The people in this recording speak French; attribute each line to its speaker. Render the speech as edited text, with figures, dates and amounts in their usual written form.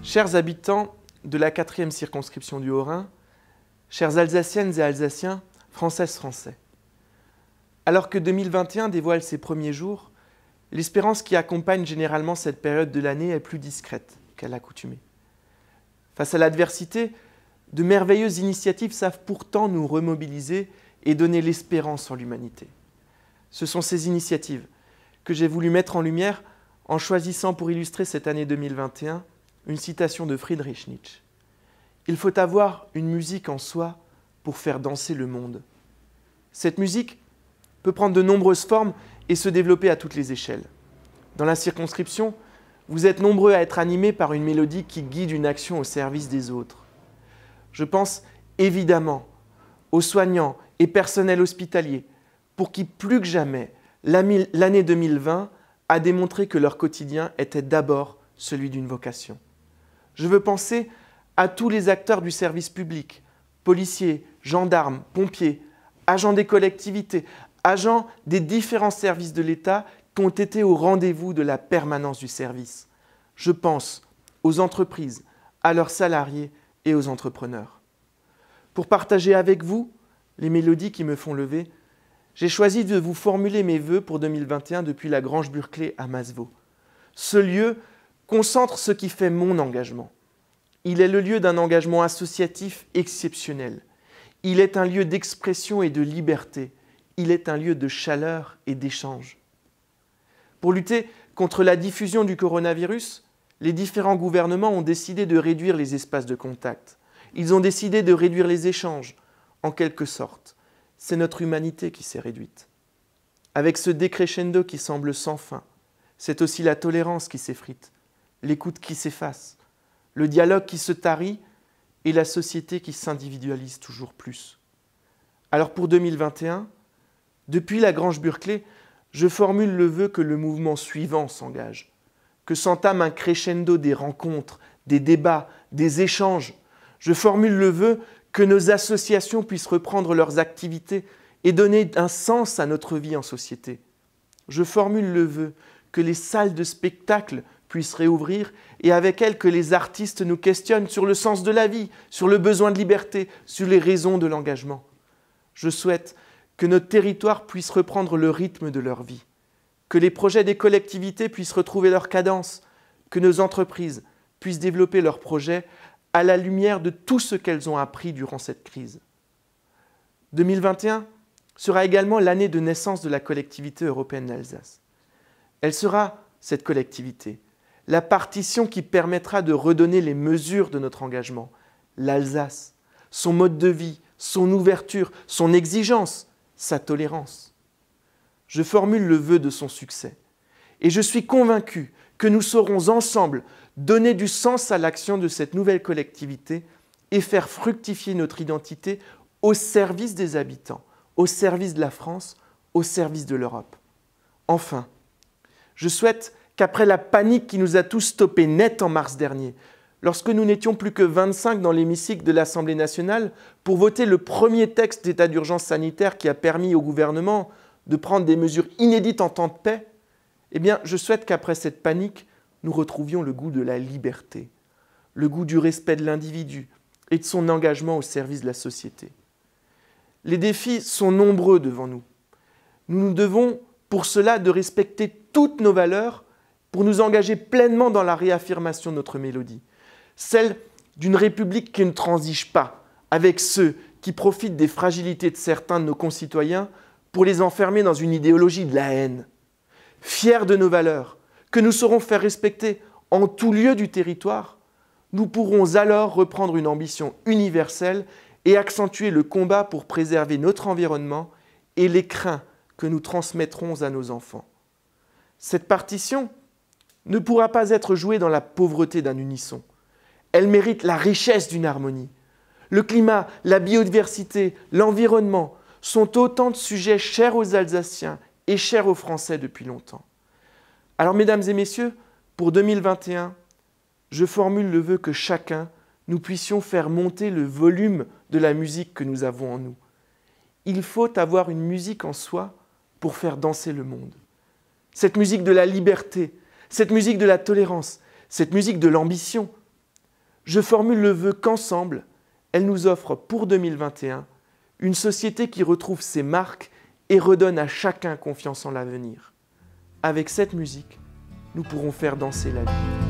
Speaker 1: Chers habitants de la 4e circonscription du Haut-Rhin, chères Alsaciennes et Alsaciens, Françaises, Français. Alors que 2021 dévoile ses premiers jours, l'espérance qui accompagne généralement cette période de l'année est plus discrète qu'à l'accoutumée. Face à l'adversité, de merveilleuses initiatives savent pourtant nous remobiliser et donner l'espérance en l'humanité. Ce sont ces initiatives que j'ai voulu mettre en lumière en choisissant pour illustrer cette année 2021 une citation de Friedrich Nietzsche. « Il faut avoir une musique en soi pour faire danser le monde. » Cette musique peut prendre de nombreuses formes et se développer à toutes les échelles. Dans la circonscription, vous êtes nombreux à être animés par une mélodie qui guide une action au service des autres. Je pense évidemment aux soignants et personnels hospitaliers pour qui, plus que jamais, l'année 2020 a démontré que leur quotidien était d'abord celui d'une vocation. Je veux penser à tous les acteurs du service public, policiers, gendarmes, pompiers, agents des collectivités, agents des différents services de l'État qui ont été au rendez-vous de la permanence du service. Je pense aux entreprises, à leurs salariés et aux entrepreneurs. Pour partager avec vous les mélodies qui me font lever, j'ai choisi de vous formuler mes vœux pour 2021 depuis la Grange Burclé à Masevaux. Ce lieu concentre ce qui fait mon engagement. Il est le lieu d'un engagement associatif exceptionnel. Il est un lieu d'expression et de liberté. Il est un lieu de chaleur et d'échange. Pour lutter contre la diffusion du coronavirus, les différents gouvernements ont décidé de réduire les espaces de contact. Ils ont décidé de réduire les échanges. En quelque sorte, c'est notre humanité qui s'est réduite. Avec ce décrescendo qui semble sans fin, c'est aussi la tolérance qui s'effrite, l'écoute qui s'efface, le dialogue qui se tarit et la société qui s'individualise toujours plus. Alors pour 2021, depuis la Grange Burclé, je formule le vœu que le mouvement suivant s'engage, que s'entame un crescendo des rencontres, des débats, des échanges. Je formule le vœu que nos associations puissent reprendre leurs activités et donner un sens à notre vie en société. Je formule le vœu que les salles de spectacle puissent réouvrir et avec elles que les artistes nous questionnent sur le sens de la vie, sur le besoin de liberté, sur les raisons de l'engagement. Je souhaite que notre territoire puisse reprendre le rythme de leur vie, que les projets des collectivités puissent retrouver leur cadence, que nos entreprises puissent développer leurs projets à la lumière de tout ce qu'elles ont appris durant cette crise. 2021 sera également l'année de naissance de la collectivité européenne d'Alsace. Elle sera, cette collectivité, la partition qui permettra de redonner les mesures de notre engagement, l'Alsace, son mode de vie, son ouverture, son exigence, sa tolérance. Je formule le vœu de son succès et je suis convaincu que nous saurons ensemble donner du sens à l'action de cette nouvelle collectivité et faire fructifier notre identité au service des habitants, au service de la France, au service de l'Europe. Enfin, je souhaite qu'après la panique qui nous a tous stoppés net en mars dernier, lorsque nous n'étions plus que 25 dans l'hémicycle de l'Assemblée nationale pour voter le premier texte d'état d'urgence sanitaire qui a permis au gouvernement de prendre des mesures inédites en temps de paix, eh bien, je souhaite qu'après cette panique, nous retrouvions le goût de la liberté, le goût du respect de l'individu et de son engagement au service de la société. Les défis sont nombreux devant nous. Nous nous devons pour cela de respecter toutes nos valeurs pour nous engager pleinement dans la réaffirmation de notre mélodie, celle d'une République qui ne transige pas avec ceux qui profitent des fragilités de certains de nos concitoyens pour les enfermer dans une idéologie de la haine. Fiers de nos valeurs, que nous saurons faire respecter en tout lieu du territoire, nous pourrons alors reprendre une ambition universelle et accentuer le combat pour préserver notre environnement et les crins que nous transmettrons à nos enfants. Cette partition ne pourra pas être jouée dans la pauvreté d'un unisson. Elle mérite la richesse d'une harmonie. Le climat, la biodiversité, l'environnement sont autant de sujets chers aux Alsaciens et chers aux Français depuis longtemps. Alors, mesdames et messieurs, pour 2021, je formule le vœu que chacun, nous puissions faire monter le volume de la musique que nous avons en nous. Il faut avoir une musique en soi pour faire danser le monde. Cette musique de la liberté, cette musique de la tolérance, cette musique de l'ambition, je formule le vœu qu'ensemble, elle nous offre pour 2021 une société qui retrouve ses marques et redonne à chacun confiance en l'avenir. Avec cette musique, nous pourrons faire danser la vie.